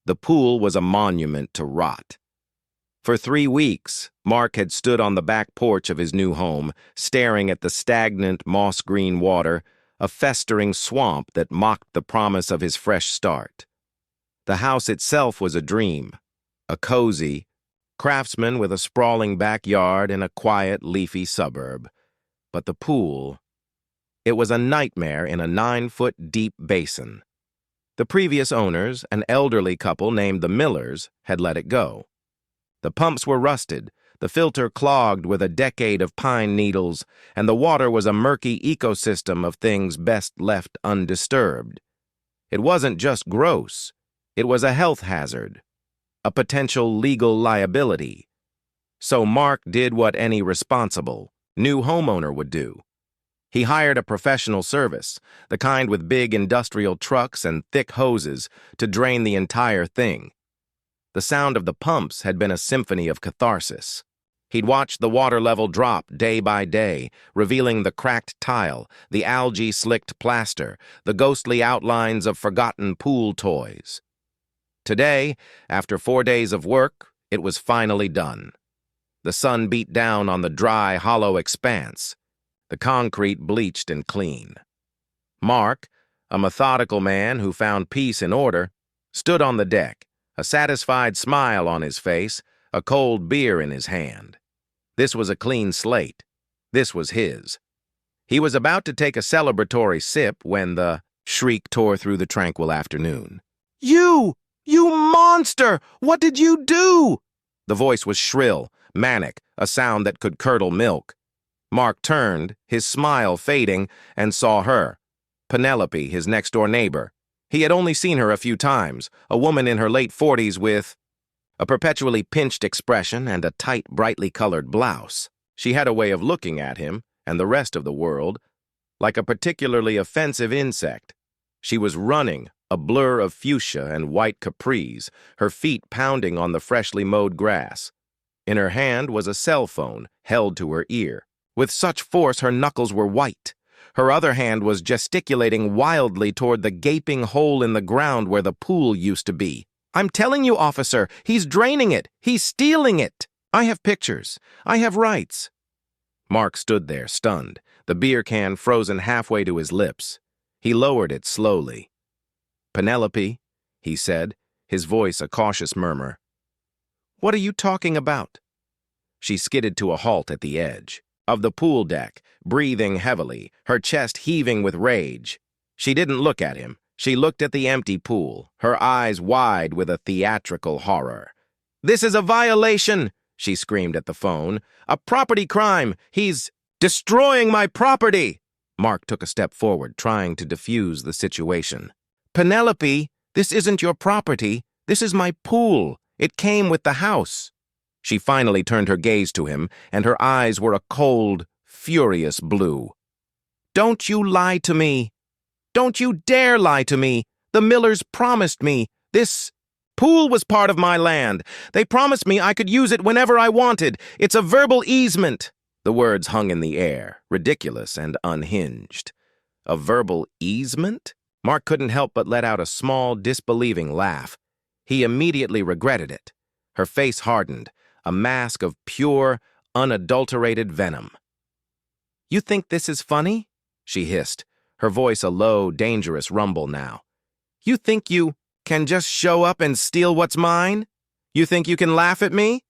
The pool was a monument to rot. For 3 weeks, Mark had stood on the back porch of his new home, staring at the stagnant, moss-green water, a festering swamp that mocked the promise of his fresh start. The house itself was a dream, a cozy craftsman with a sprawling backyard in a quiet, leafy suburb. But the pool, it was a nightmare in a 9-foot-deep basin. The previous owners, an elderly couple named the Millers, had let it go. The pumps were rusted, the filter clogged with a decade of pine needles, and the water was a murky ecosystem of things best left undisturbed. It wasn't just gross, it was a health hazard, a potential legal liability. So Mark did what any responsible, new homeowner would do. He hired a professional service, the kind with big industrial trucks and thick hoses, to drain the entire thing. The sound of the pumps had been a symphony of catharsis. He'd watched the water level drop day by day, revealing the cracked tile, the algae-slicked plaster, the ghostly outlines of forgotten pool toys. Today, after 4 days of work, it was finally done. The sun beat down on the dry, hollow expanse. The concrete bleached and clean. Mark, a methodical man who found peace in order, stood on the deck, a satisfied smile on his face, a cold beer in his hand. This was a clean slate. This was his. He was about to take a celebratory sip when the shriek tore through the tranquil afternoon. "You! You monster! What did you do?" The voice was shrill, manic, a sound that could curdle milk. Mark turned, his smile fading, and saw her, Penelope, his next-door neighbor. He had only seen her a few times, a woman in her late 40s with a perpetually pinched expression and a tight, brightly colored blouse. She had a way of looking at him, and the rest of the world, like a particularly offensive insect. She was running, a blur of fuchsia and white capris, her feet pounding on the freshly mowed grass. In her hand was a cell phone, held to her ear. With such force her knuckles were white. Her other hand was gesticulating wildly toward the gaping hole in the ground where the pool used to be. "I'm telling you, officer, he's draining it. He's stealing it. I have pictures. I have rights." Mark stood there, stunned, the beer can frozen halfway to his lips. He lowered it slowly. "Penelope," he said, his voice a cautious murmur. "What are you talking about?" She skidded to a halt at the edge of the pool deck, breathing heavily, her chest heaving with rage. She didn't look at him. She looked at the empty pool, her eyes wide with a theatrical horror. "This is a violation," she screamed at the phone. "A property crime. He's destroying my property." Mark took a step forward, trying to defuse the situation. "Penelope, this isn't your property. This is my pool. It came with the house." She finally turned her gaze to him, and her eyes were a cold, furious blue. "Don't you lie to me. Don't you dare lie to me. The Millers promised me. This pool was part of my land. They promised me I could use it whenever I wanted. It's a verbal easement." The words hung in the air, ridiculous and unhinged. A verbal easement? Mark couldn't help but let out a small, disbelieving laugh. He immediately regretted it. Her face hardened, a mask of pure, unadulterated venom. "You think this is funny?" she hissed, her voice a low, dangerous rumble now. "You think you can just show up and steal what's mine? You think you can laugh at me?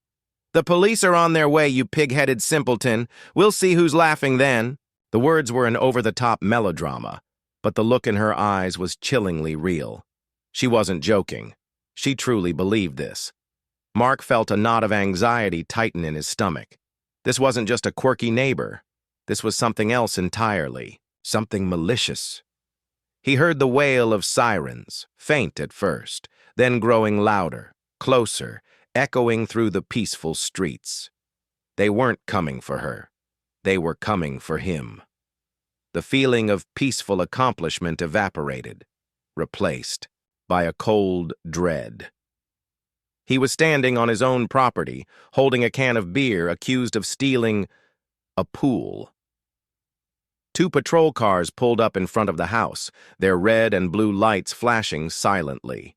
The police are on their way, you pig-headed simpleton. We'll see who's laughing then." The words were an over-the-top melodrama, but the look in her eyes was chillingly real. She wasn't joking. She truly believed this. Mark felt a knot of anxiety tighten in his stomach. This wasn't just a quirky neighbor. This was something else entirely, something malicious. He heard the wail of sirens, faint at first, then growing louder, closer, echoing through the peaceful streets. They weren't coming for her. They were coming for him. The feeling of peaceful accomplishment evaporated, replaced by a cold dread. He was standing on his own property, holding a can of beer, accused of stealing a pool. 2 patrol cars pulled up in front of the house, their red and blue lights flashing silently.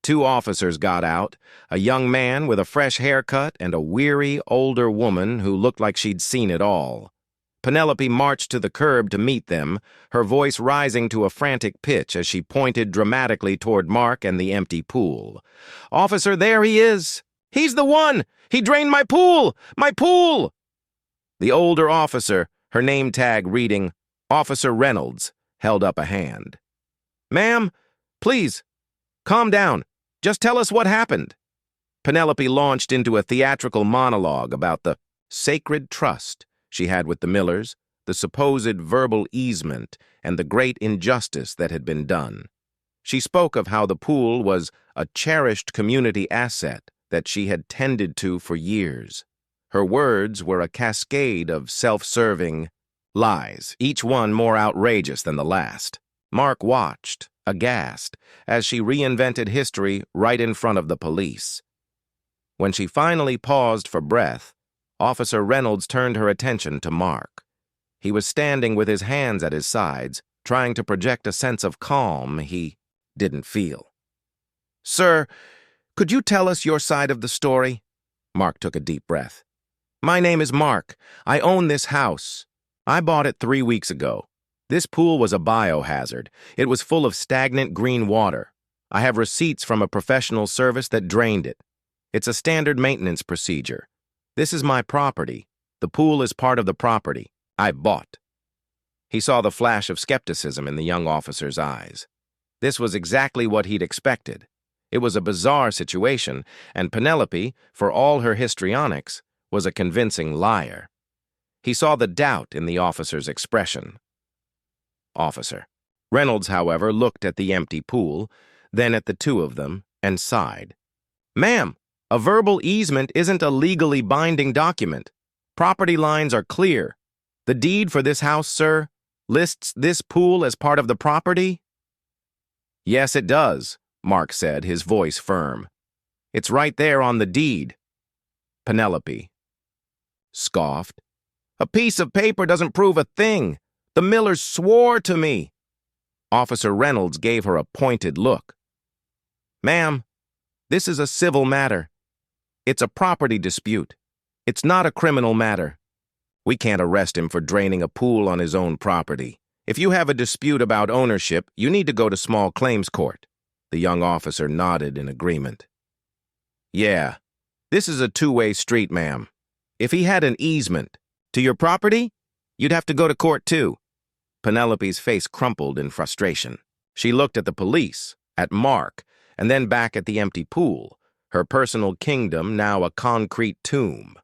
2 officers got out, a young man with a fresh haircut and a weary, older woman who looked like she'd seen it all. Penelope marched to the curb to meet them, her voice rising to a frantic pitch as she pointed dramatically toward Mark and the empty pool. "Officer, there he is! He's the one! He drained my pool! My pool!" The older officer, her name tag reading Officer Reynolds, held up a hand. "Ma'am, please, calm down. Just tell us what happened." Penelope launched into a theatrical monologue about the sacred trust she had with the Millers, the supposed verbal easement, and the great injustice that had been done. She spoke of how the pool was a cherished community asset that she had tended to for years. Her words were a cascade of self-serving lies, each one more outrageous than the last. Mark watched, aghast, as she reinvented history right in front of the police. When she finally paused for breath, Officer Reynolds turned her attention to Mark. He was standing with his hands at his sides, trying to project a sense of calm he didn't feel. "Sir, could you tell us your side of the story?" Mark took a deep breath. "My name is Mark. I own this house. I bought it 3 weeks ago. This pool was a biohazard. It was full of stagnant green water. I have receipts from a professional service that drained it. It's a standard maintenance procedure. This is my property. The pool is part of the property I bought." He saw the flash of skepticism in the young officer's eyes. This was exactly what he'd expected. It was a bizarre situation, and Penelope, for all her histrionics, was a convincing liar. He saw the doubt in the officer's expression. Officer. Reynolds, however, looked at the empty pool, then at the 2 of them, and sighed. "Ma'am, a verbal easement isn't a legally binding document. Property lines are clear. The deed for this house, sir, lists this pool as part of the property?" "Yes, it does," Mark said, his voice firm. "It's right there on the deed." Penelope scoffed. "A piece of paper doesn't prove a thing. The Millers swore to me." Officer Reynolds gave her a pointed look. "Ma'am, this is a civil matter. It's a property dispute. It's not a criminal matter. We can't arrest him for draining a pool on his own property. If you have a dispute about ownership, you need to go to small claims court." The young officer nodded in agreement. "Yeah, this is a two-way street, ma'am. If he had an easement to your property, you'd have to go to court too." Penelope's face crumpled in frustration. She looked at the police, at Mark, and then back at the empty pool, her personal kingdom now a concrete tomb.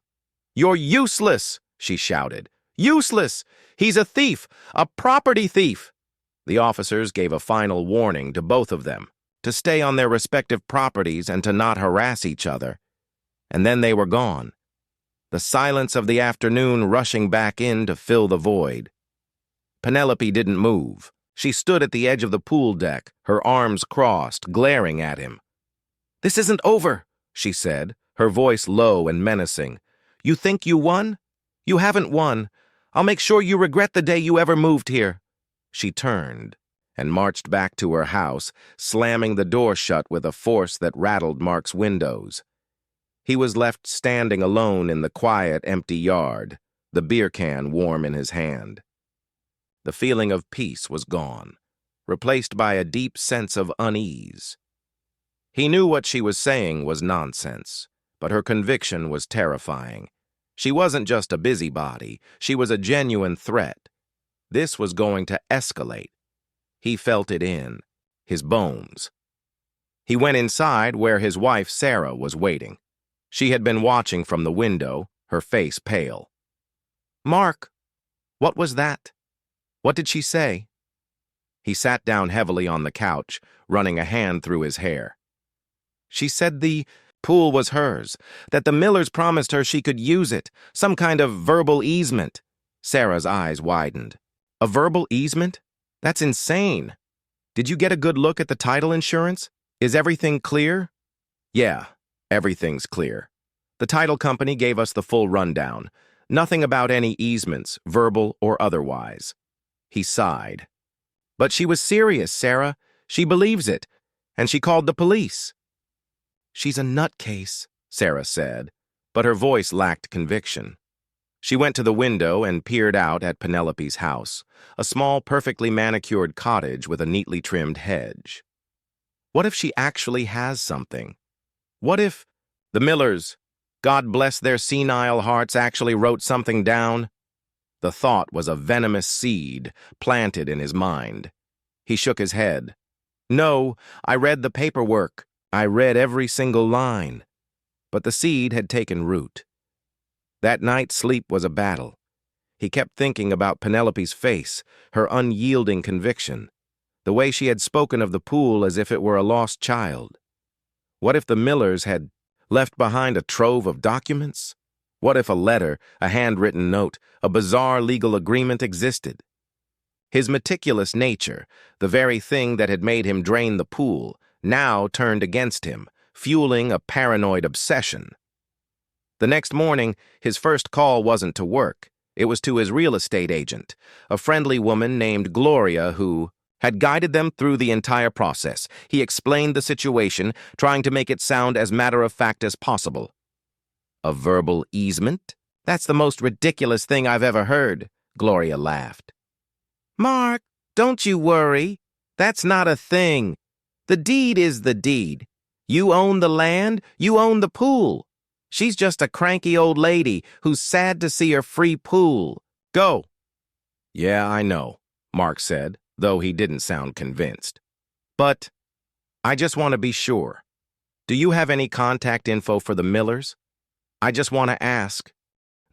"You're useless!" she shouted. "Useless! He's a thief! A property thief!" The officers gave a final warning to both of them, to stay on their respective properties and to not harass each other. And then they were gone, the silence of the afternoon rushing back in to fill the void. Penelope didn't move. She stood at the edge of the pool deck, her arms crossed, glaring at him. "This isn't over," she said, her voice low and menacing. "You think you won? You haven't won. I'll make sure you regret the day you ever moved here." She turned and marched back to her house, slamming the door shut with a force that rattled Mark's windows. He was left standing alone in the quiet, empty yard, the beer can warm in his hand. The feeling of peace was gone, replaced by a deep sense of unease. He knew what she was saying was nonsense, but her conviction was terrifying. She wasn't just a busybody, she was a genuine threat. This was going to escalate. He felt it in his bones. He went inside where his wife Sarah was waiting. She had been watching from the window, her face pale. "Mark, what was that? What did she say?" He sat down heavily on the couch, running a hand through his hair. "She said the pool was hers, that the Millers promised her she could use it, some kind of verbal easement." Sarah's eyes widened. "A verbal easement? That's insane. Did you get a good look at the title insurance? Is everything clear?" "Yeah, everything's clear. The title company gave us the full rundown. Nothing about any easements, verbal or otherwise." He sighed. "But she was serious, Sarah. She believes it. And she called the police." She's a nutcase, Sarah said, but her voice lacked conviction. She went to the window and peered out at Penelope's house, a small, perfectly manicured cottage with a neatly trimmed hedge. What if she actually has something? What if the Millers, God bless their senile hearts, actually wrote something down? The thought was a venomous seed planted in his mind. He shook his head. No, I read the paperwork. I read every single line. But the seed had taken root. That night's sleep was a battle. He kept thinking about Penelope's face, her unyielding conviction, the way she had spoken of the pool as if it were a lost child. What if the Millers had left behind a trove of documents? What if a letter, a handwritten note, a bizarre legal agreement existed? His meticulous nature, the very thing that had made him drain the pool, now turned against him, fueling a paranoid obsession. The next morning, his first call wasn't to work. It was to his real estate agent, a friendly woman named Gloria who had guided them through the entire process. He explained the situation, trying to make it sound as matter-of-fact as possible. A verbal easement? That's the most ridiculous thing I've ever heard, Gloria laughed. Mark, don't you worry. That's not a thing. The deed is the deed. You own the land, you own the pool. She's just a cranky old lady who's sad to see her free pool. Go. Yeah, I know, Mark said, though he didn't sound convinced. But I just want to be sure. Do you have any contact info for the Millers? I just want to ask.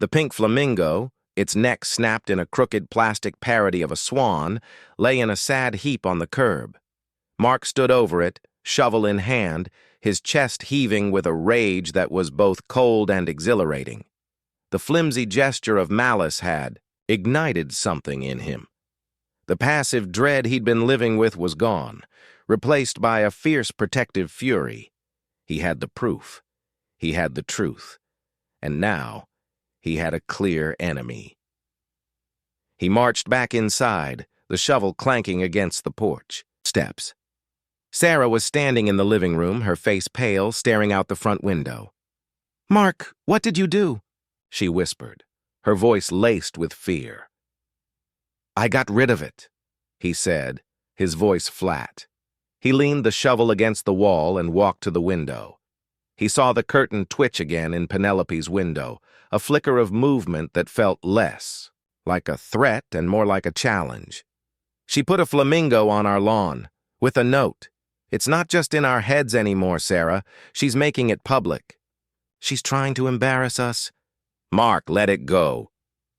The pink flamingo, its neck snapped in a crooked plastic parody of a swan, lay in a sad heap on the curb. Mark stood over it, shovel in hand, his chest heaving with a rage that was both cold and exhilarating. The flimsy gesture of malice had ignited something in him. The passive dread he'd been living with was gone, replaced by a fierce protective fury. He had the proof. He had the truth. And now, he had a clear enemy. He marched back inside, the shovel clanking against the porch steps. Sarah was standing in the living room, her face pale, staring out the front window. Mark, what did you do? She whispered, her voice laced with fear. I got rid of it, he said, his voice flat. He leaned the shovel against the wall and walked to the window. He saw the curtain twitch again in Penelope's window, a flicker of movement that felt less like a threat and more like a challenge. She put a flamingo on our lawn, with a note. It's not just in our heads anymore, Sarah. She's making it public. She's trying to embarrass us. Mark, let it go.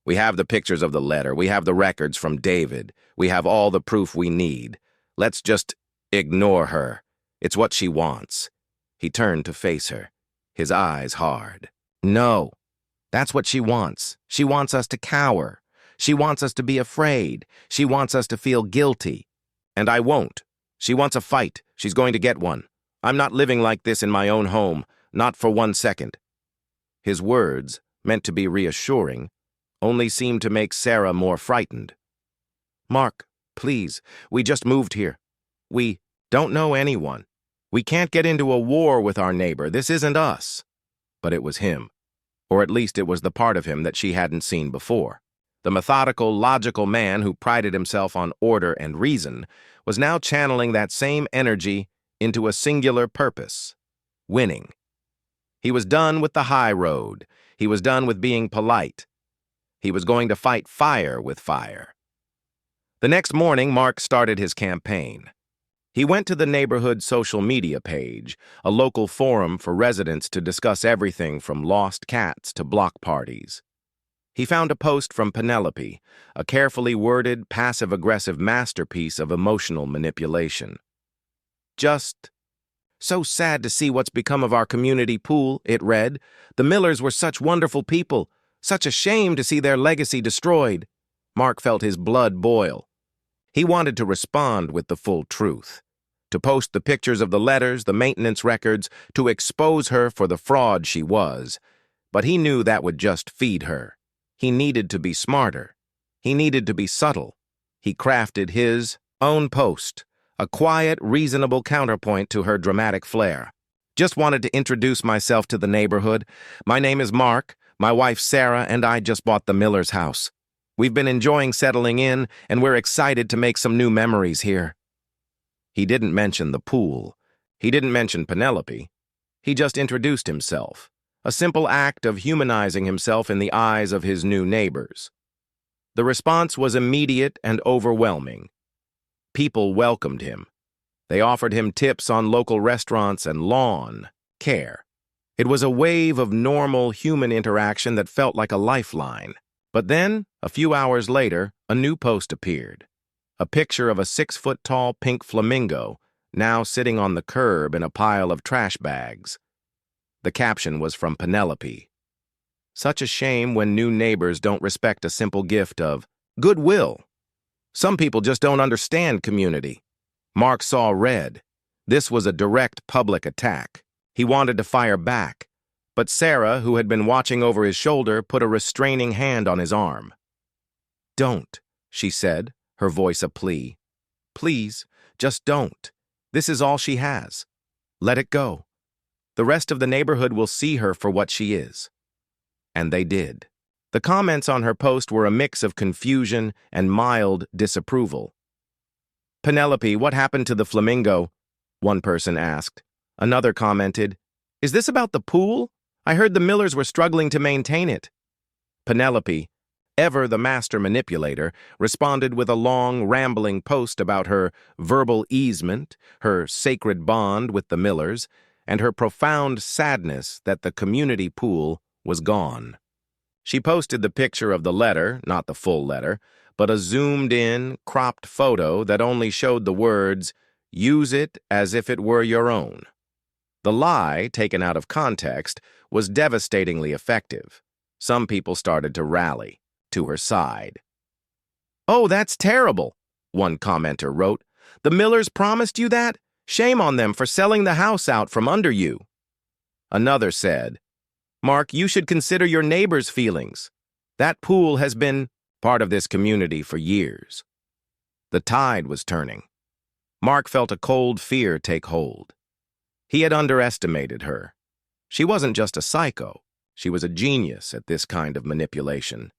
We have the pictures of the letter. We have the records from David. We have all the proof we need. Let's just ignore her. It's what she wants. He turned to face her, his eyes hard. No, that's what she wants. She wants us to cower. She wants us to be afraid. She wants us to feel guilty. And I won't. She wants a fight. She's going to get one. I'm not living like this in my own home, not for 1 second. His words, meant to be reassuring, only seemed to make Sarah more frightened. Mark, please, we just moved here. We don't know anyone. We can't get into a war with our neighbor. This isn't us. But it was him. Or at least it was the part of him that she hadn't seen before. The methodical, logical man who prided himself on order and reason was now channeling that same energy into a singular purpose: winning. He was done with the high road. He was done with being polite. He was going to fight fire with fire. The next morning, Mark started his campaign. He went to the neighborhood social media page, a local forum for residents to discuss everything from lost cats to block parties. He found a post from Penelope, a carefully worded, passive-aggressive masterpiece of emotional manipulation. Just so sad to see what's become of our community pool, it read. The Millers were such wonderful people. Such a shame to see their legacy destroyed. Mark felt his blood boil. He wanted to respond with the full truth, to post the pictures of the letters, the maintenance records, to expose her for the fraud she was. But he knew that would just feed her. He needed to be smarter. He needed to be subtle. He crafted his own post, a quiet, reasonable counterpoint to her dramatic flair. Just wanted to introduce myself to the neighborhood. My name is Mark. My wife Sarah and I just bought the Miller's house. We've been enjoying settling in, and we're excited to make some new memories here." He didn't mention the pool. He didn't mention Penelope. He just introduced himself, a simple act of humanizing himself in the eyes of his new neighbors. The response was immediate and overwhelming. People welcomed him. They offered him tips on local restaurants and lawn care. It was a wave of normal human interaction that felt like a lifeline. But then, a few hours later, a new post appeared. A picture of a 6-foot-tall pink flamingo, now sitting on the curb in a pile of trash bags. The caption was from Penelope. "Such a shame when new neighbors don't respect a simple gift of goodwill. Some people just don't understand community." Mark saw red. This was a direct public attack. He wanted to fire back, but Sarah, who had been watching over his shoulder, put a restraining hand on his arm. "Don't," she said, her voice a plea. "Please, just don't. This is all she has. Let it go. The rest of the neighborhood will see her for what she is." And they did. The comments on her post were a mix of confusion and mild disapproval. "Penelope, what happened to the flamingo?" one person asked. Another commented, "Is this about the pool? I heard the Millers were struggling to maintain it." Penelope, ever the master manipulator, responded with a long, rambling post about her verbal easement, her sacred bond with the Millers, and her profound sadness that the community pool was gone. She posted the picture of the letter, not the full letter, but a zoomed-in, cropped photo that only showed the words, "Use it as if it were your own." The lie, taken out of context, was devastatingly effective. Some people started to rally to her side. "Oh, that's terrible," one commenter wrote. "The Millers promised you that? Shame on them for selling the house out from under you." Another said, "Mark, you should consider your neighbors' feelings. That pool has been part of this community for years." The tide was turning. Mark felt a cold fear take hold. He had underestimated her. She wasn't just a psycho. She was a genius at this kind of manipulation.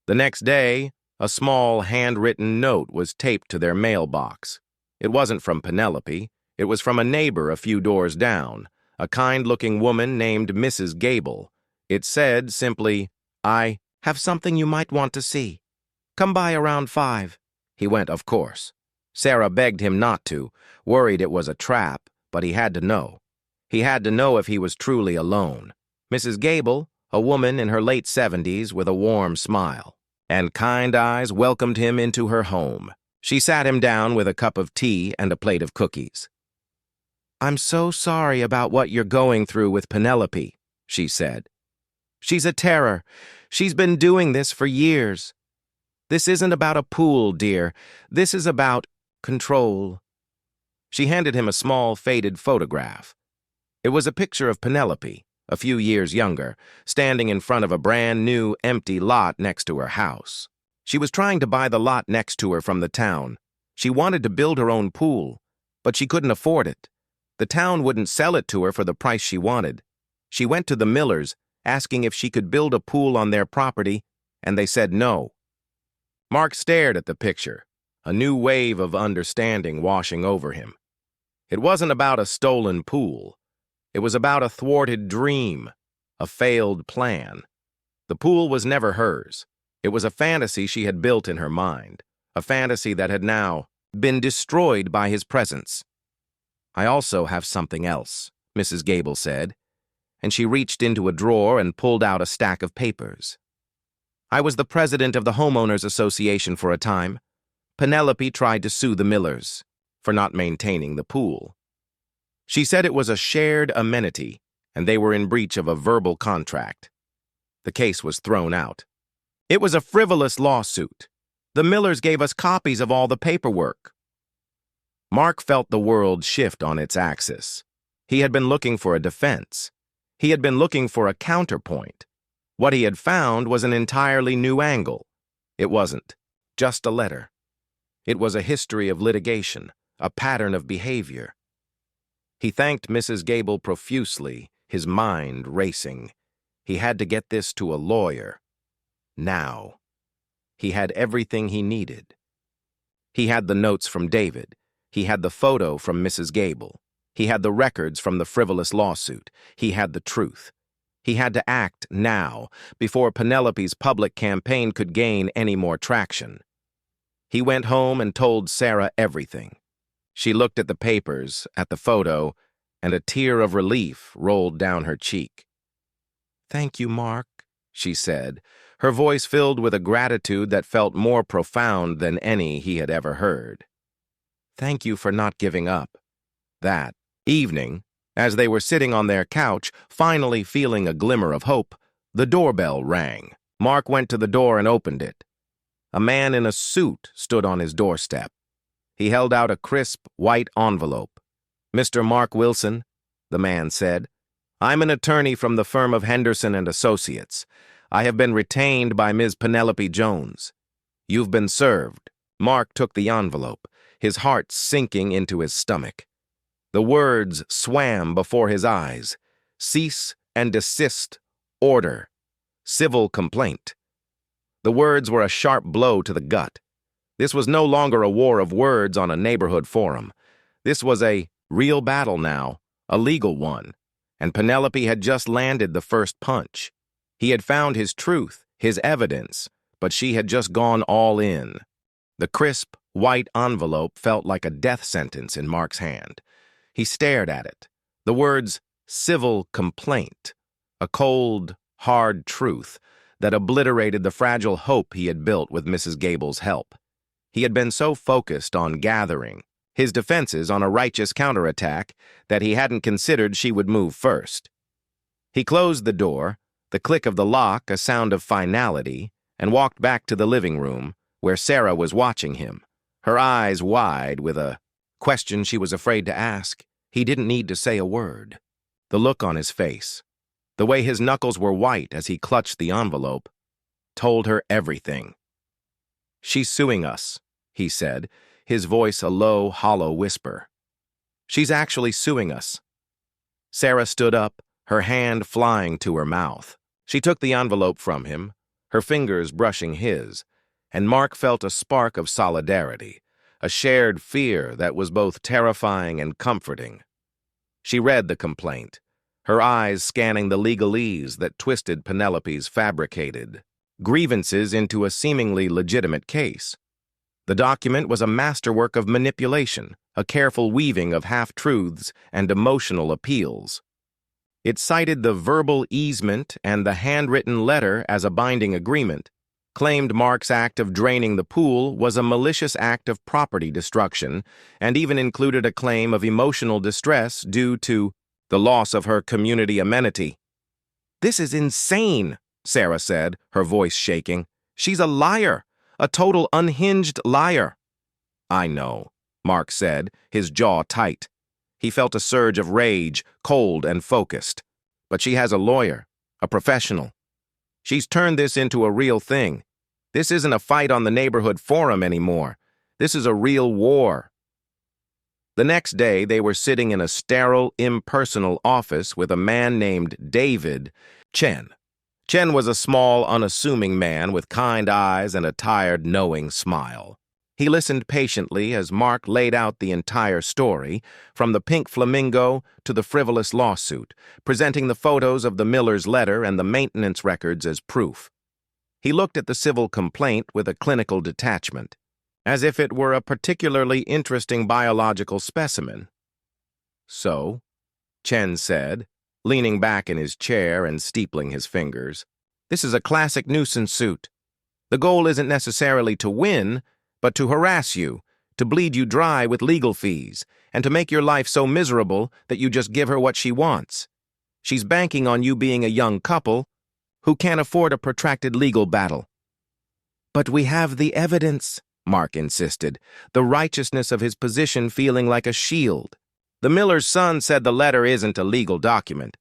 The next day, a small handwritten note was taped to their mailbox. It wasn't from Penelope. It was from a neighbor a few doors down, a kind-looking woman named Mrs. Gable. It said simply, "I have something you might want to see. Come by around 5. He went, of course. Sarah begged him not to, worried it was a trap, but he had to know. He had to know if he was truly alone. Mrs. Gable, a woman in her late 70s with a warm smile and kind eyes, welcomed him into her home. She sat him down with a cup of tea and a plate of cookies. "I'm so sorry about what you're going through with Penelope," she said. "She's a terror. She's been doing this for years. This isn't about a pool, dear. This is about control." She handed him a small, faded photograph. It was a picture of Penelope, a few years younger, standing in front of a brand-new, empty lot next to her house. She was trying to buy the lot next to her from the town. She wanted to build her own pool, but she couldn't afford it. The town wouldn't sell it to her for the price she wanted. She went to the Millers, asking if she could build a pool on their property, and they said no. Mark stared at the picture, a new wave of understanding washing over him. It wasn't about a stolen pool. It was about a thwarted dream, a failed plan. The pool was never hers. It was a fantasy she had built in her mind, a fantasy that had now been destroyed by his presence. "I also have something else," Mrs. Gable said, and she reached into a drawer and pulled out a stack of papers. "I was the president of the Homeowners Association for a time. Penelope tried to sue the Millers for not maintaining the pool. She said it was a shared amenity, and they were in breach of a verbal contract. The case was thrown out. It was a frivolous lawsuit. The Millers gave us copies of all the paperwork." Mark felt the world shift on its axis. He had been looking for a defense. He had been looking for a counterpoint. What he had found was an entirely new angle. It wasn't just a letter. It was a history of litigation, a pattern of behavior. He thanked Mrs. Gable profusely, his mind racing. He had to get this to a lawyer. Now. He had everything he needed. He had the notes from David. He had the photo from Mrs. Gable. He had the records from the frivolous lawsuit. He had the truth. He had to act now, before Penelope's public campaign could gain any more traction. He went home and told Sarah everything. She looked at the papers, at the photo, and a tear of relief rolled down her cheek. "Thank you, Mark," she said, her voice filled with a gratitude that felt more profound than any he had ever heard. "Thank you for not giving up." That evening, as they were sitting on their couch, finally feeling a glimmer of hope, the doorbell rang. Mark went to the door and opened it. A man in a suit stood on his doorstep. He held out a crisp, white envelope. "Mr. Mark Wilson," the man said, "I'm an attorney from the firm of Henderson and Associates. I have been retained by Ms. Penelope Jones. You've been served." Mark took the envelope, his heart sinking into his stomach. The words swam before his eyes. Cease and desist order. Civil complaint. The words were a sharp blow to the gut. This was no longer a war of words on a neighborhood forum. This was a real battle now, a legal one, and Penelope had just landed the first punch. He had found his truth, his evidence, but she had just gone all in. The crisp, white envelope felt like a death sentence in Mark's hand. He stared at it. The words, civil complaint, a cold, hard truth that obliterated the fragile hope he had built with Mrs. Gable's help. He had been so focused on gathering his defenses on a righteous counterattack that he hadn't considered she would move first. He closed the door, the click of the lock a sound of finality, and walked back to the living room, where Sarah was watching him, her eyes wide with a question she was afraid to ask. He didn't need to say a word. The look on his face, the way his knuckles were white as he clutched the envelope, told her everything. "She's suing us," he said, his voice a low, hollow whisper. "She's actually suing us." Sarah stood up, her hand flying to her mouth. She took the envelope from him, her fingers brushing his, and Mark felt a spark of solidarity, a shared fear that was both terrifying and comforting. She read the complaint, her eyes scanning the legalese that twisted Penelope's fabricated grievances into a seemingly legitimate case. The document was a masterwork of manipulation, a careful weaving of half-truths and emotional appeals. It cited the verbal easement and the handwritten letter as a binding agreement, claimed Mark's act of draining the pool was a malicious act of property destruction, and even included a claim of emotional distress due to the loss of her community amenity. "This is insane," Sarah said, her voice shaking. "She's a liar, a total unhinged liar." "I know," Mark said, his jaw tight. He felt a surge of rage, cold and focused. "But she has a lawyer, a professional. She's turned this into a real thing. This isn't a fight on the neighborhood forum anymore. This is a real war." The next day, they were sitting in a sterile, impersonal office with a man named David Chen. Chen was a small, unassuming man with kind eyes and a tired, knowing smile. He listened patiently as Mark laid out the entire story, from the pink flamingo to the frivolous lawsuit, presenting the photos of the Miller's letter and the maintenance records as proof. He looked at the civil complaint with a clinical detachment, as if it were a particularly interesting biological specimen. "So," Chen said, leaning back in his chair and steepling his fingers, "this is a classic nuisance suit. The goal isn't necessarily to win, but to harass you, to bleed you dry with legal fees, and to make your life so miserable that you just give her what she wants. She's banking on you being a young couple who can't afford a protracted legal battle." "But we have the evidence," Mark insisted, the righteousness of his position feeling like a shield. "The Miller's son said the letter isn't a legal document.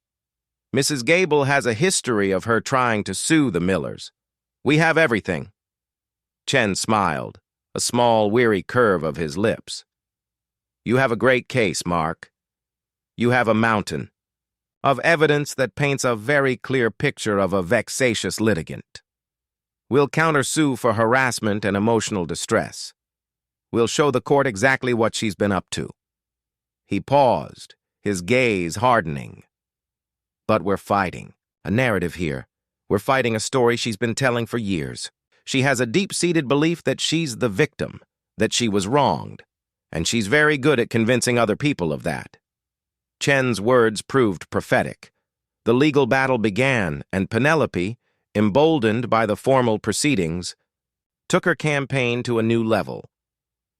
Mrs. Gable has a history of her trying to sue the Millers. We have everything." Chen smiled, a small, weary curve of his lips. "You have a great case, Mark. you have a mountain of evidence that paints a very clear picture of a vexatious litigant. We'll countersue for harassment and emotional distress. We'll show the court exactly what she's been up to." He paused, his gaze hardening. "But we're fighting a narrative here. We're fighting a story she's been telling for years. She has a deep-seated belief that she's the victim, that she was wronged, and she's very good at convincing other people of that." Chen's words proved prophetic. The legal battle began, and Penelope, emboldened by the formal proceedings, took her campaign to a new level.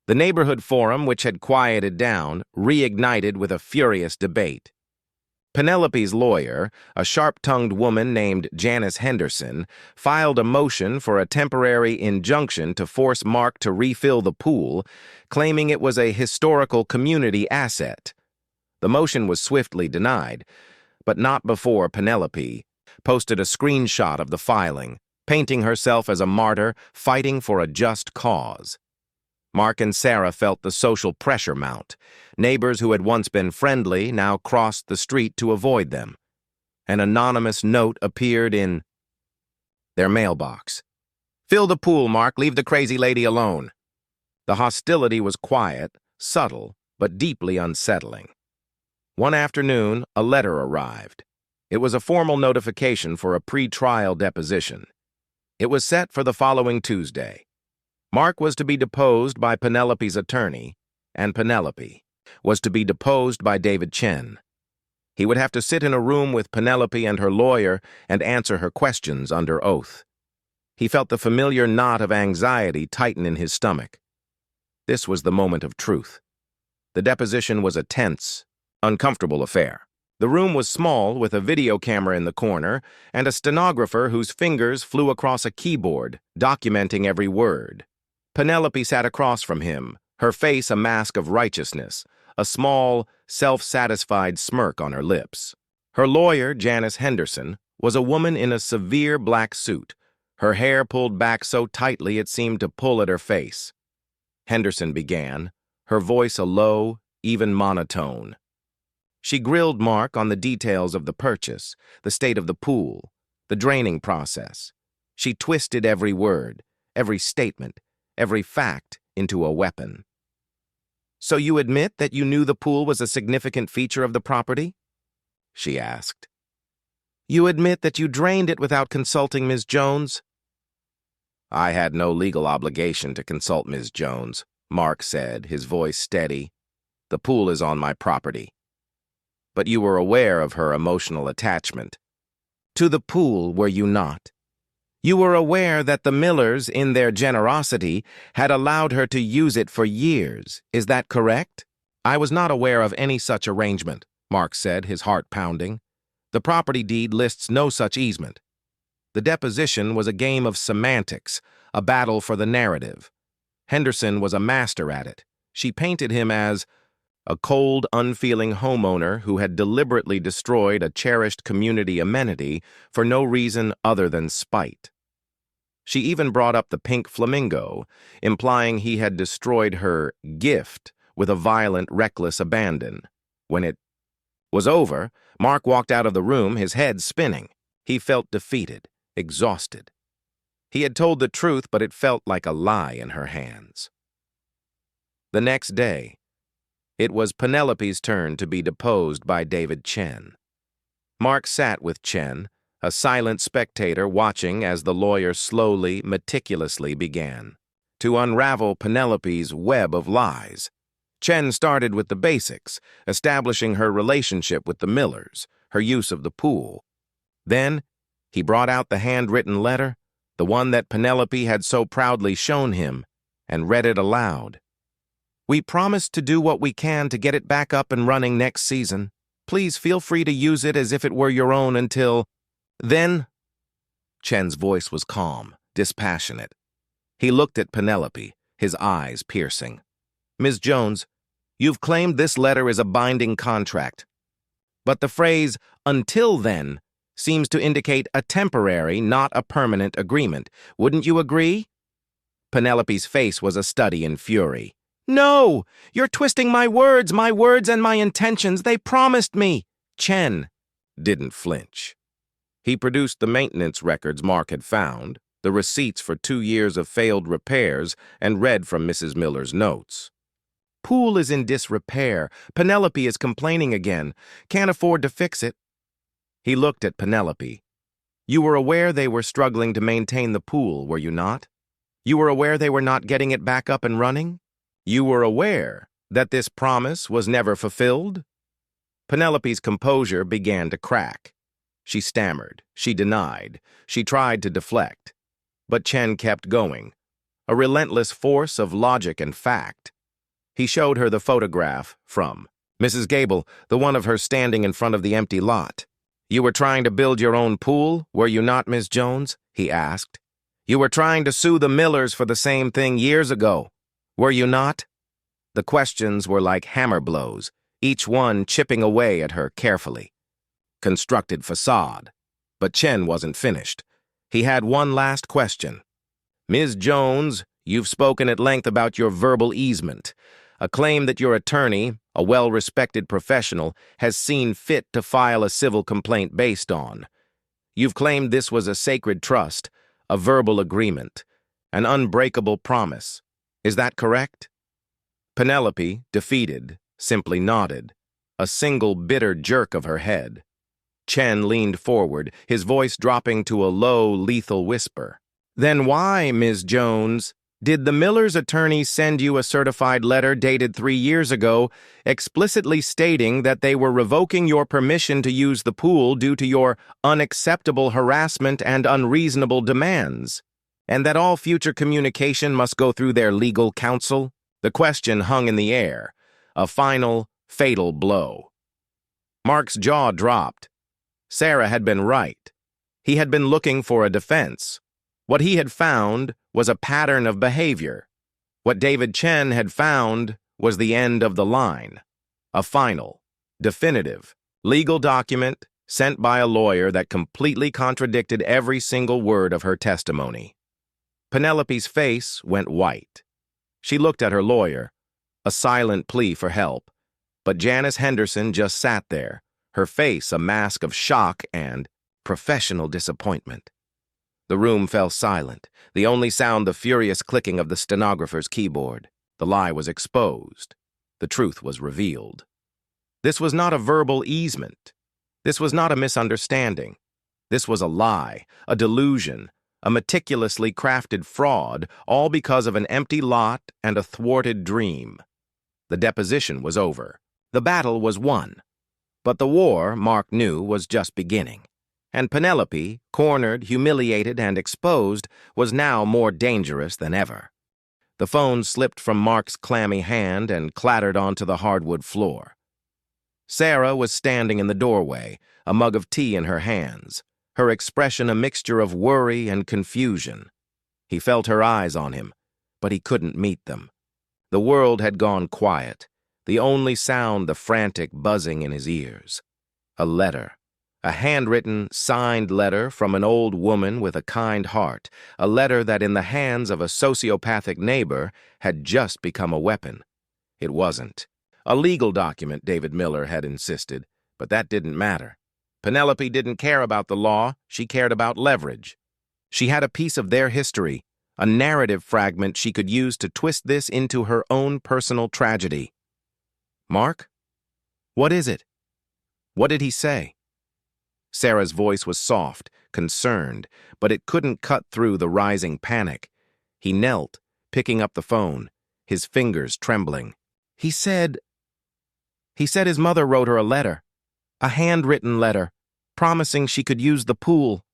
The neighborhood forum, which had quieted down, reignited with a furious debate. Penelope's lawyer, a sharp-tongued woman named Janice Henderson, filed a motion for a temporary injunction to force Mark to refill the pool, claiming it was a historical community asset. The motion was swiftly denied, but not before Penelope posted a screenshot of the filing, painting herself as a martyr fighting for a just cause. Mark and Sarah felt the social pressure mount. Neighbors who had once been friendly now crossed the street to avoid them. An anonymous note appeared in their mailbox. "Fill the pool, Mark. Leave the crazy lady alone." The hostility was quiet, subtle, but deeply unsettling. One afternoon, a letter arrived. It was a formal notification for a pre-trial deposition. It was set for the following Tuesday. Mark was to be deposed by Penelope's attorney, and Penelope was to be deposed by David Chen. He would have to sit in a room with Penelope and her lawyer and answer her questions under oath. He felt the familiar knot of anxiety tighten in his stomach. This was the moment of truth. The deposition was a tense, uncomfortable affair. The room was small, with a video camera in the corner and a stenographer whose fingers flew across a keyboard, documenting every word. Penelope sat across from him, her face a mask of righteousness, a small, self-satisfied smirk on her lips. Her lawyer, Janice Henderson, was a woman in a severe black suit, her hair pulled back so tightly it seemed to pull at her face. Henderson began, her voice a low, even monotone. She grilled Mark on the details of the purchase, the state of the pool, the draining process. She twisted every word, every statement, every fact into a weapon. "So you admit that you knew the pool was a significant feature of the property?" she asked. "You admit that you drained it without consulting Ms. Jones?" "I had no legal obligation to consult Ms. Jones," Mark said, his voice steady. "The pool is on my property." "But you were aware of her emotional attachment." "To the pool, were you not? You were aware that the Millers, in their generosity, had allowed her to use it for years. Is that correct?" "I was not aware of any such arrangement," Mark said, his heart pounding. "The property deed lists no such easement." The deposition was a game of semantics, a battle for the narrative. Henderson was a master at it. She painted him as a cold, unfeeling homeowner who had deliberately destroyed a cherished community amenity for no reason other than spite. She even brought up the pink flamingo, implying he had destroyed her gift with a violent, reckless abandon. When it was over, Mark walked out of the room, his head spinning. He felt defeated, exhausted. He had told the truth, but it felt like a lie in her hands. The next day, it was Penelope's turn to be deposed by David Chen. Mark sat with Chen, a silent spectator watching as the lawyer slowly, meticulously began to unravel Penelope's web of lies. Chen started with the basics, establishing her relationship with the Millers, her use of the pool. Then, he brought out the handwritten letter, the one that Penelope had so proudly shown him, and read it aloud. "We promise to do what we can to get it back up and running next season. Please feel free to use it as if it were your own until then." Chen's voice was calm, dispassionate. He looked at Penelope, his eyes piercing. "Ms. Jones, you've claimed this letter is a binding contract. But the phrase, 'until then,' seems to indicate a temporary, not a permanent agreement. Wouldn't you agree?" Penelope's face was a study in fury. No! You're twisting my words and my intentions. They promised me. Chen didn't flinch. He produced the maintenance records Mark had found, the receipts for 2 years of failed repairs, and read from Mrs. Miller's notes. Pool is in disrepair. Penelope is complaining again. Can't afford to fix it. He looked at Penelope. You were aware they were struggling to maintain the pool, were you not? You were aware they were not getting it back up and running? You were aware that this promise was never fulfilled? Penelope's composure began to crack. She stammered. She denied. She tried to deflect. But Chen kept going, a relentless force of logic and fact. He showed her the photograph from Mrs. Gable, the one of her standing in front of the empty lot. You were trying to build your own pool, were you not, Miss Jones? He asked. You were trying to sue the Millers for the same thing years ago, were you not? The questions were like hammer blows, each one chipping away at her carefully. Constructed facade. But Chen wasn't finished. He had one last question. Ms. Jones, you've spoken at length about your verbal easement, a claim that your attorney, a well-respected professional, has seen fit to file a civil complaint based on. You've claimed this was a sacred trust, a verbal agreement, an unbreakable promise. Is that correct? Penelope, defeated, simply nodded, a single bitter jerk of her head. Chen leaned forward, his voice dropping to a low, lethal whisper. Then why, Ms. Jones, did the Millers' attorney send you a certified letter dated 3 years ago explicitly stating that they were revoking your permission to use the pool due to your unacceptable harassment and unreasonable demands, and that all future communication must go through their legal counsel? The question hung in the air, a final, fatal blow. Mark's jaw dropped. Sarah had been right. He had been looking for a defense. What he had found was a pattern of behavior. What David Chen had found was the end of the line. A final, definitive, legal document sent by a lawyer that completely contradicted every single word of her testimony. Penelope's face went white. She looked at her lawyer, a silent plea for help, but Janice Henderson just sat there, her face a mask of shock and professional disappointment. The room fell silent, the only sound the furious clicking of the stenographer's keyboard. The lie was exposed. The truth was revealed. This was not a verbal easement. This was not a misunderstanding. This was a lie, a delusion, a meticulously crafted fraud, all because of an empty lot and a thwarted dream. The deposition was over. The battle was won. But the war, Mark knew, was just beginning. And Penelope, cornered, humiliated, and exposed, was now more dangerous than ever. The phone slipped from Mark's clammy hand and clattered onto the hardwood floor. Sarah was standing in the doorway, a mug of tea in her hands, her expression a mixture of worry and confusion. He felt her eyes on him, but he couldn't meet them. The world had gone quiet, the only sound the frantic buzzing in his ears. A letter. A handwritten, signed letter from an old woman with a kind heart, a letter that in the hands of a sociopathic neighbor had just become a weapon. It wasn't. A legal document, David Miller had insisted, but that didn't matter. Penelope didn't care about the law, she cared about leverage. She had a piece of their history, a narrative fragment she could use to twist this into her own personal tragedy. Mark? What is it? What did he say? Sarah's voice was soft, concerned, but it couldn't cut through the rising panic. He knelt, picking up the phone, his fingers trembling. He said his mother wrote her a letter, a handwritten letter, promising she could use the pool.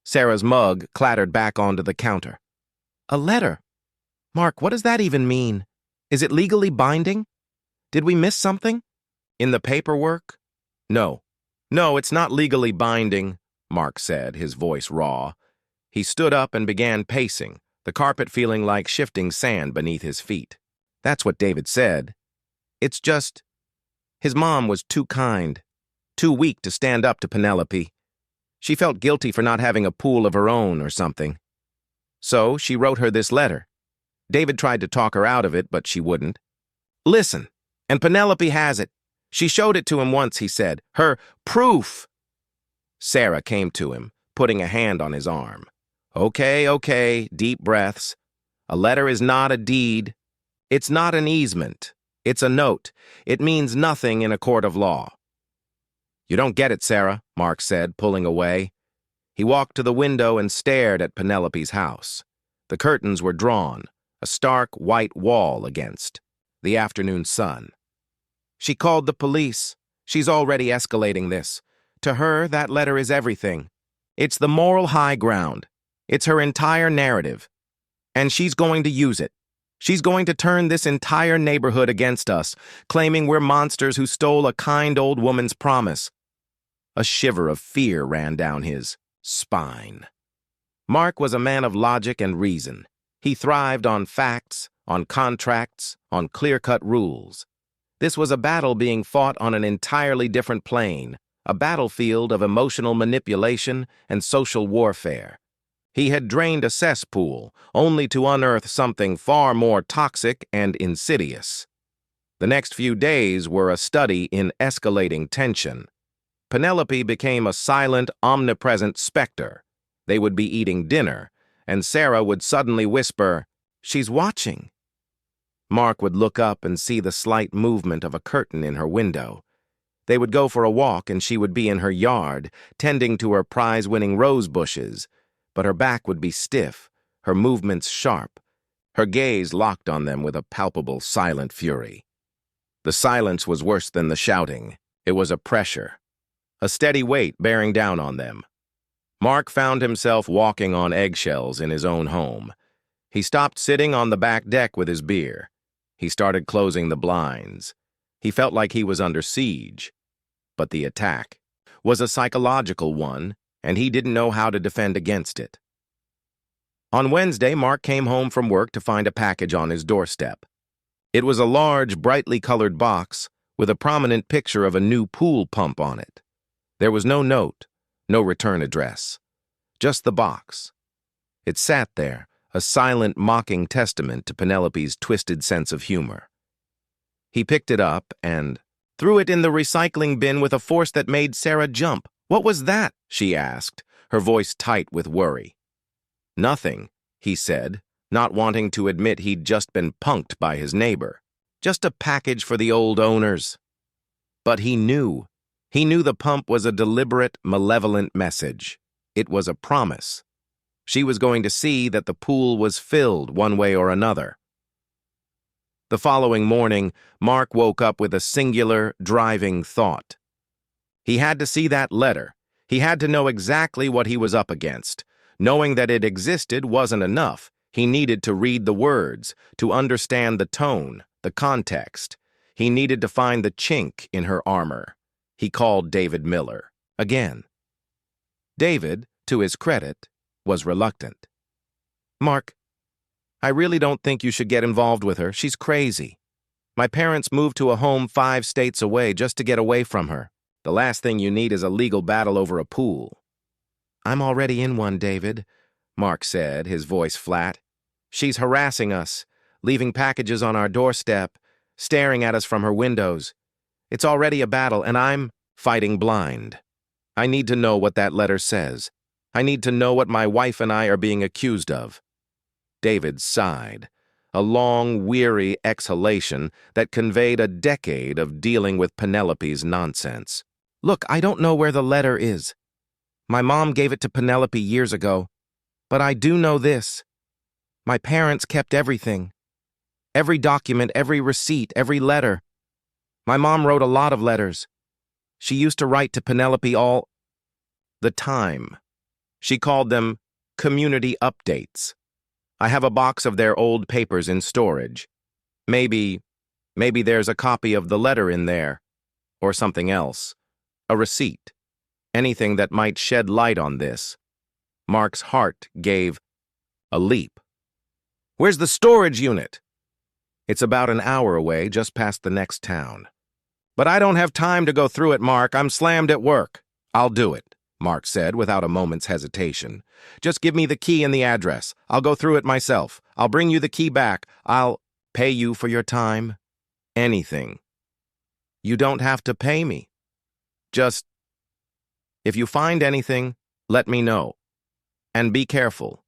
Sarah's mug clattered back onto the counter. A letter? Mark, what does that even mean? Is it legally binding? Did we miss something? In the paperwork? No. No, it's not legally binding, Mark said, his voice raw. He stood up and began pacing, the carpet feeling like shifting sand beneath his feet. That's what David said. It's just, his mom was too kind, too weak to stand up to Penelope. She felt guilty for not having a pool of her own or something. So she wrote her this letter. David tried to talk her out of it, but she wouldn't. Listen, and Penelope has it. She showed it to him once, he said. Her proof. Sarah came to him, putting a hand on his arm. Okay, deep breaths. A letter is not a deed. It's not an easement. It's a note. It means nothing in a court of law. You don't get it, Sarah, Mark said, pulling away. He walked to the window and stared at Penelope's house. The curtains were drawn, a stark white wall against the afternoon sun. She called the police. She's already escalating this. To her, that letter is everything. It's the moral high ground. It's her entire narrative. And she's going to use it. She's going to turn this entire neighborhood against us, claiming we're monsters who stole a kind old woman's promise. A shiver of fear ran down his spine. Mark was a man of logic and reason. He thrived on facts, on contracts, on clear-cut rules. This was a battle being fought on an entirely different plane, a battlefield of emotional manipulation and social warfare. He had drained a cesspool, only to unearth something far more toxic and insidious. The next few days were a study in escalating tension. Penelope became a silent, omnipresent specter. They would be eating dinner, and Sarah would suddenly whisper, "She's watching." Mark would look up and see the slight movement of a curtain in her window. They would go for a walk, and she would be in her yard, tending to her prize-winning rose bushes, but her back would be stiff, her movements sharp, her gaze locked on them with a palpable, silent fury. The silence was worse than the shouting. It was a pressure, a steady weight bearing down on them. Mark found himself walking on eggshells in his own home. He stopped sitting on the back deck with his beer. He started closing the blinds. He felt like he was under siege. But the attack was a psychological one, and he didn't know how to defend against it. On Wednesday, Mark came home from work to find a package on his doorstep. It was a large, brightly colored box with a prominent picture of a new pool pump on it. There was no note, no return address, just the box. It sat there, a silent, mocking testament to Penelope's twisted sense of humor. He picked it up and threw it in the recycling bin with a force that made Sarah jump. "What was that?" she asked, her voice tight with worry. "Nothing," he said, not wanting to admit he'd just been punked by his neighbor. "Just a package for the old owners." But he knew. He knew the pump was a deliberate, malevolent message. It was a promise. She was going to see that the pool was filled one way or another. The following morning, Mark woke up with a singular, driving thought. He had to see that letter. He had to know exactly what he was up against. Knowing that it existed wasn't enough. He needed to read the words, to understand the tone, the context. He needed to find the chink in her armor. He called David Miller again. David, to his credit, was reluctant. "Mark, I really don't think you should get involved with her. She's crazy. My parents moved to a home 5 states away just to get away from her. The last thing you need is a legal battle over a pool." "I'm already in one, David," Mark said, his voice flat. "She's harassing us, leaving packages on our doorstep, staring at us from her windows. It's already a battle, and I'm fighting blind. I need to know what that letter says. I need to know what my wife and I are being accused of." David sighed, a long, weary exhalation that conveyed a decade of dealing with Penelope's nonsense. "Look, I don't know where the letter is. My mom gave it to Penelope years ago. But I do know this. My parents kept everything. Every document, every receipt, every letter. My mom wrote a lot of letters. She used to write to Penelope all the time. She called them community updates. I have a box of their old papers in storage. Maybe there's a copy of the letter in there, or something else, a receipt, anything that might shed light on this." Mark's heart gave a leap. "Where's the storage unit?" "It's about an hour away, just past the next town." "But I don't have time to go through it, Mark. I'm slammed at work." "I'll do it. Mark said without a moment's hesitation. "Just give me the key and the address. I'll go through it myself. I'll bring you the key back. I'll pay you for your time. Anything. You don't have to pay me. Just, if you find anything, let me know. And be careful.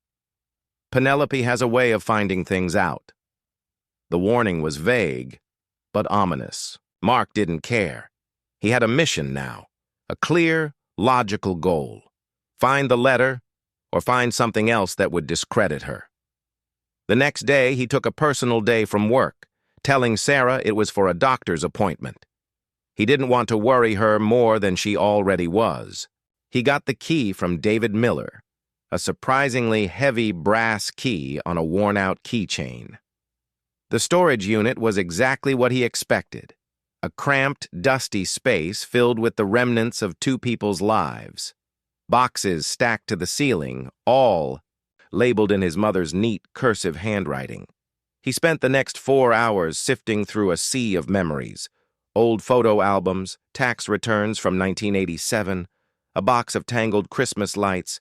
Penelope has a way of finding things out." The warning was vague, but ominous. Mark didn't care. He had a mission now, a clear, logical goal. Find the letter, or find something else that would discredit her. The next day, he took a personal day from work, telling Sarah it was for a doctor's appointment. He didn't want to worry her more than she already was. He got the key from David Miller, a surprisingly heavy brass key on a worn-out keychain. The storage unit was exactly what he expected, a cramped, dusty space filled with the remnants of two people's lives. Boxes stacked to the ceiling, all labeled in his mother's neat, cursive handwriting. He spent the next 4 hours sifting through a sea of memories, old photo albums, tax returns from 1987, a box of tangled Christmas lights,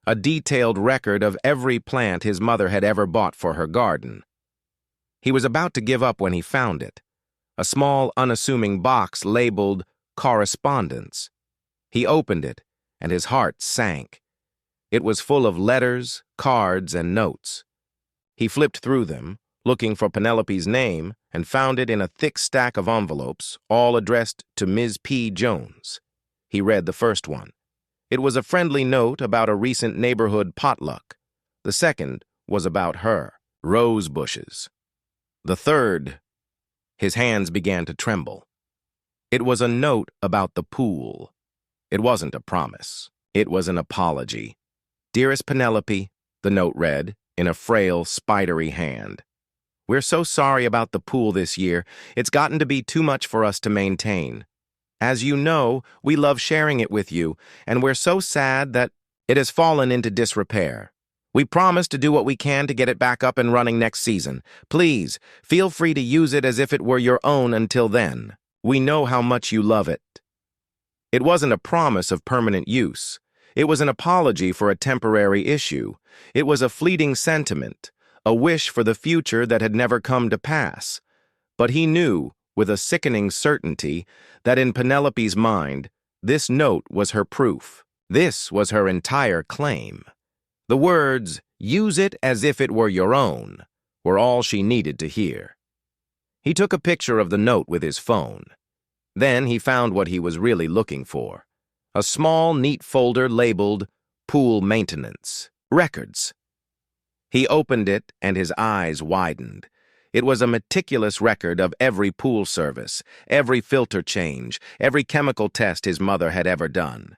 a detailed record of every plant his mother had ever bought for her garden. He was about to give up when he found it, a small, unassuming box labeled correspondence. He opened it, and his heart sank. It was full of letters, cards, and notes. He flipped through them, looking for Penelope's name, and found it in a thick stack of envelopes, all addressed to Ms. P. Jones. He read the first one. It was a friendly note about a recent neighborhood potluck. The second was about her, rose bushes. The third, his hands began to tremble. It was a note about the pool. It wasn't a promise. It was an apology. "Dearest Penelope," the note read, in a frail, spidery hand. "We're so sorry about the pool this year. It's gotten to be too much for us to maintain. As you know, we love sharing it with you, and we're so sad that it has fallen into disrepair. We promise to do what we can to get it back up and running next season. Please, feel free to use it as if it were your own until then. We know how much you love it." It wasn't a promise of permanent use. It was an apology for a temporary issue. It was a fleeting sentiment, a wish for the future that had never come to pass. But he knew, with a sickening certainty, that in Penelope's mind, this note was her proof. This was her entire claim. The words, "Use it as if it were your own," were all she needed to hear. He took a picture of the note with his phone. Then he found what he was really looking for. A small, neat folder labeled Pool Maintenance Records. He opened it and his eyes widened. It was a meticulous record of every pool service, every filter change, every chemical test his mother had ever done.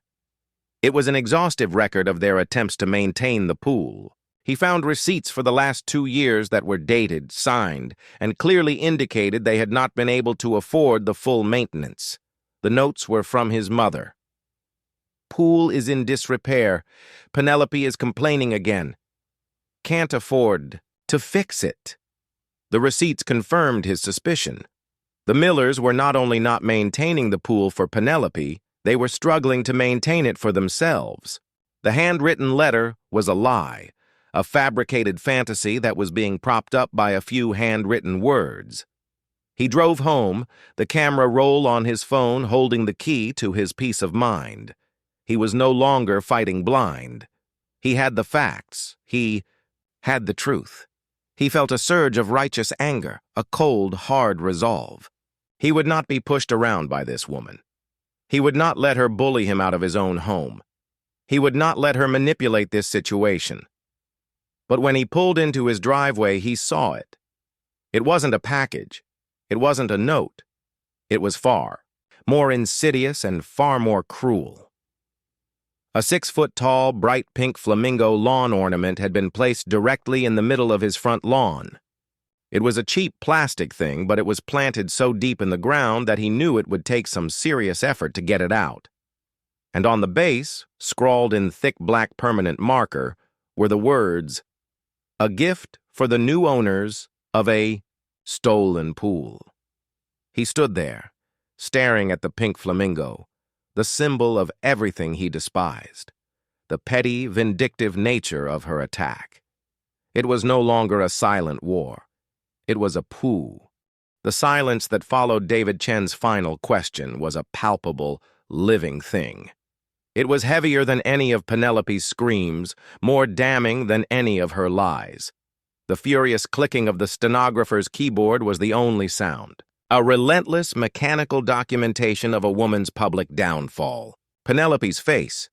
It was an exhaustive record of their attempts to maintain the pool. He found receipts for the last 2 years that were dated, signed, and clearly indicated they had not been able to afford the full maintenance. The notes were from his mother. "Pool is in disrepair. Penelope is complaining again. Can't afford to fix it." The receipts confirmed his suspicion. The Millers were not only not maintaining the pool for Penelope, they were struggling to maintain it for themselves. The handwritten letter was a lie, a fabricated fantasy that was being propped up by a few handwritten words. He drove home, the camera roll on his phone holding the key to his peace of mind. He was no longer fighting blind. He had the facts. He had the truth. He felt a surge of righteous anger, a cold, hard resolve. He would not be pushed around by this woman. He would not let her bully him out of his own home. He would not let her manipulate this situation. But when he pulled into his driveway, he saw it. It wasn't a package. It wasn't a note. It was far more insidious and far more cruel. A 6-foot-tall, bright pink flamingo lawn ornament had been placed directly in the middle of his front lawn. It was a cheap plastic thing, but it was planted so deep in the ground that he knew it would take some serious effort to get it out. And on the base, scrawled in thick black permanent marker, were the words, "A gift for the new owners of a stolen pool." He stood there, staring at the pink flamingo, the symbol of everything he despised, the petty, vindictive nature of her attack. It was no longer a silent war. It was a coup. The silence that followed David Chen's final question was a palpable, living thing. It was heavier than any of Penelope's screams, more damning than any of her lies. The furious clicking of the stenographer's keyboard was the only sound. A relentless, mechanical documentation of a woman's public downfall. Penelope's face,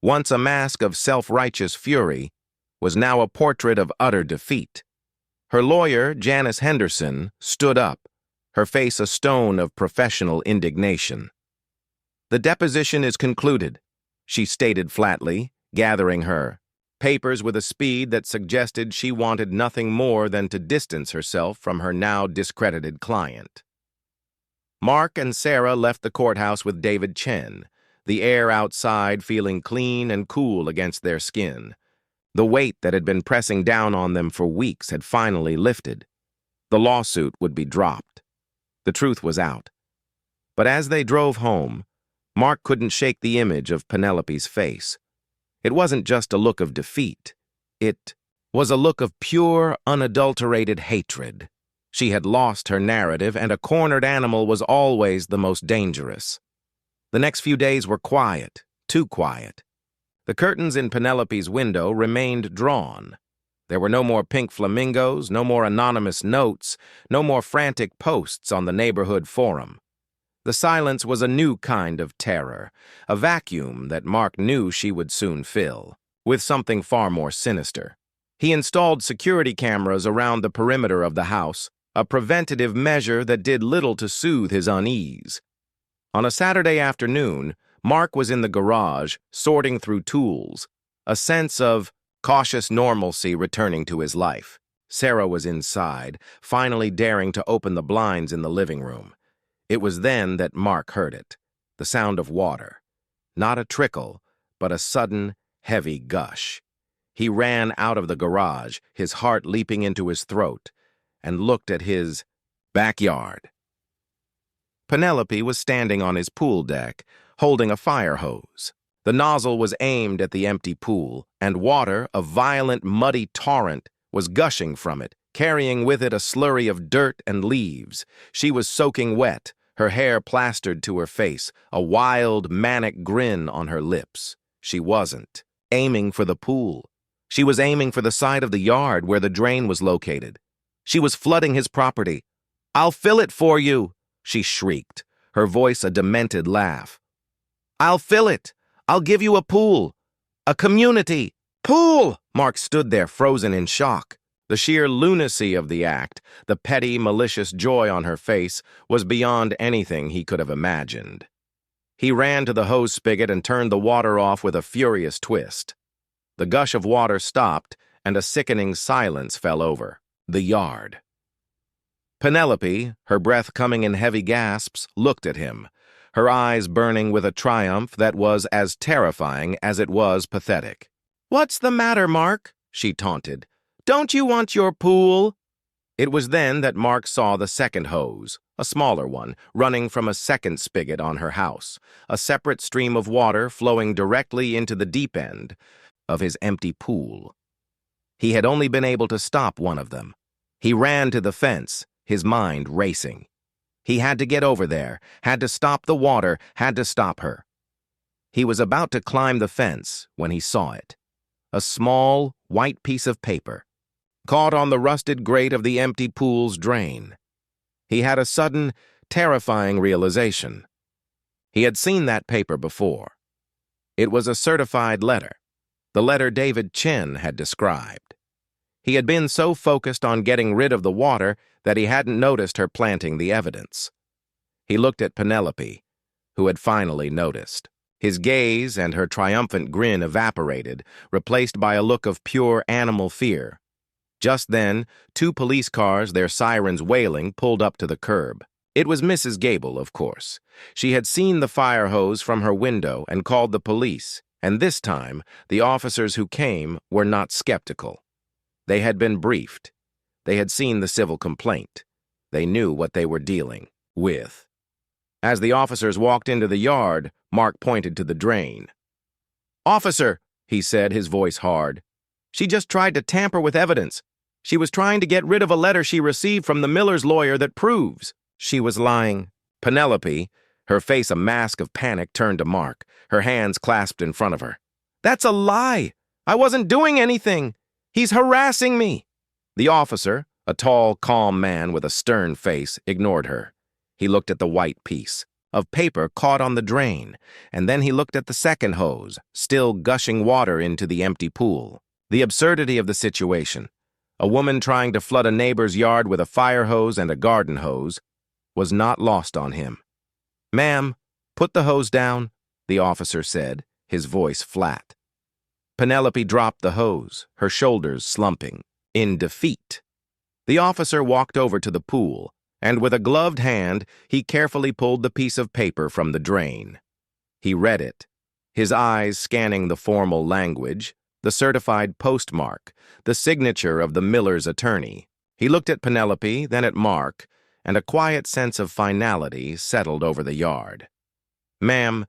once a mask of self-righteous fury, was now a portrait of utter defeat. Her lawyer, Janice Henderson, stood up, her face a stone of professional indignation. "The deposition is concluded," she stated flatly, gathering her papers with a speed that suggested she wanted nothing more than to distance herself from her now discredited client. Mark and Sarah left the courthouse with David Chen, the air outside feeling clean and cool against their skin. The weight that had been pressing down on them for weeks had finally lifted. The lawsuit would be dropped. The truth was out. But as they drove home, Mark couldn't shake the image of Penelope's face. It wasn't just a look of defeat. It was a look of pure, unadulterated hatred. She had lost her narrative, and a cornered animal was always the most dangerous. The next few days were quiet, too quiet. The curtains in Penelope's window remained drawn. There were no more pink flamingos, no more anonymous notes, no more frantic posts on the neighborhood forum. The silence was a new kind of terror, a vacuum that Mark knew she would soon fill, with something far more sinister. He installed security cameras around the perimeter of the house, a preventative measure that did little to soothe his unease. On a Saturday afternoon, Mark was in the garage, sorting through tools, a sense of cautious normalcy returning to his life. Sarah was inside, finally daring to open the blinds in the living room. It was then that Mark heard it, the sound of water. Not a trickle, but a sudden, heavy gush. He ran out of the garage, his heart leaping into his throat, and looked at his backyard. Penelope was standing on his pool deck, holding a fire hose. The nozzle was aimed at the empty pool, and water, a violent, muddy torrent, was gushing from it, carrying with it a slurry of dirt and leaves. She was soaking wet, her hair plastered to her face, a wild, manic grin on her lips. She wasn't aiming for the pool. She was aiming for the side of the yard where the drain was located. She was flooding his property. "I'll fill it for you," she shrieked, her voice a demented laugh. "I'll fill it. I'll give you a pool. A community. Pool!" Mark stood there frozen in shock. The sheer lunacy of the act, the petty, malicious joy on her face, was beyond anything he could have imagined. He ran to the hose spigot and turned the water off with a furious twist. The gush of water stopped, and a sickening silence fell over the yard. Penelope, her breath coming in heavy gasps, looked at him, her eyes burning with a triumph that was as terrifying as it was pathetic. "What's the matter, Mark?" she taunted. "Don't you want your pool?" It was then that Mark saw the second hose, a smaller one, running from a second spigot on her house, a separate stream of water flowing directly into the deep end of his empty pool. He had only been able to stop one of them. He ran to the fence, his mind racing. He had to get over there, had to stop the water, had to stop her. He was about to climb the fence when he saw it. A small, white piece of paper, caught on the rusted grate of the empty pool's drain. He had a sudden, terrifying realization. He had seen that paper before. It was a certified letter, the letter David Chen had described. He had been so focused on getting rid of the water that he hadn't noticed her planting the evidence. He looked at Penelope, who had finally noticed. His gaze and her triumphant grin evaporated, replaced by a look of pure animal fear. Just then, 2 police cars, their sirens wailing, pulled up to the curb. It was Mrs. Gable, of course. She had seen the fire hose from her window and called the police, and this time, the officers who came were not skeptical. They had been briefed. They had seen the civil complaint. They knew what they were dealing with. As the officers walked into the yard, Mark pointed to the drain. "Officer," he said, his voice hard, "she just tried to tamper with evidence. She was trying to get rid of a letter she received from the miller's lawyer that proves she was lying." Penelope, her face a mask of panic, turned to Mark, her hands clasped in front of her. "That's a lie! I wasn't doing anything! He's harassing me!" The officer, a tall, calm man with a stern face, ignored her. He looked at the white piece of paper caught on the drain, and then he looked at the second hose, still gushing water into the empty pool. The absurdity of the situation, a woman trying to flood a neighbor's yard with a fire hose and a garden hose, was not lost on him. "Ma'am, put the hose down," the officer said, his voice flat. Penelope dropped the hose, her shoulders slumping, in defeat. The officer walked over to the pool, and with a gloved hand, he carefully pulled the piece of paper from the drain. He read it, his eyes scanning the formal language, the certified postmark, the signature of the miller's attorney. He looked at Penelope, then at Mark, and a quiet sense of finality settled over the yard. "Ma'am,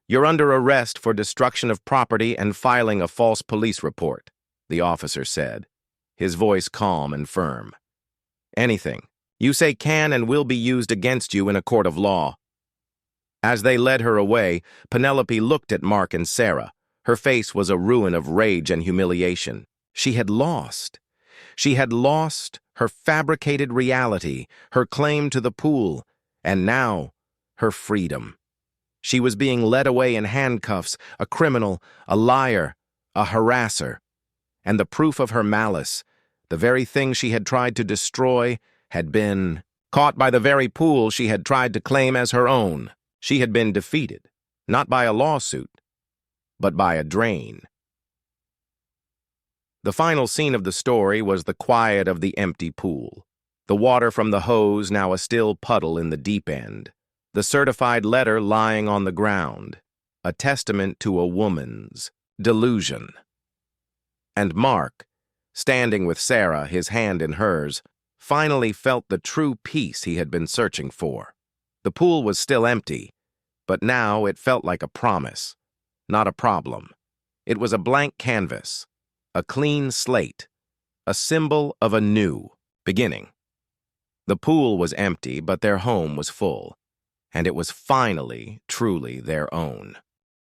you're under arrest for destruction of property and filing a false police report," the officer said, his voice calm and firm. "Anything you say can and will be used against you in a court of law." As they led her away, Penelope looked at Mark and Sarah. Her face was a ruin of rage and humiliation. She had lost. She had lost her fabricated reality, her claim to the pool, and now her freedom. She was being led away in handcuffs, a criminal, a liar, a harasser. And the proof of her malice, the very thing she had tried to destroy, had been caught by the very pool she had tried to claim as her own. She had been defeated, not by a lawsuit, but by a drain. The final scene of the story was the quiet of the empty pool. The water from the hose now a still puddle in the deep end. The certified letter lying on the ground, a testament to a woman's delusion. And Mark, standing with Sarah, his hand in hers, finally felt the true peace he had been searching for. The pool was still empty, but now it felt like a promise, not a problem. It was a blank canvas, a clean slate, a symbol of a new beginning. The pool was empty, but their home was full, and it was finally, truly their own.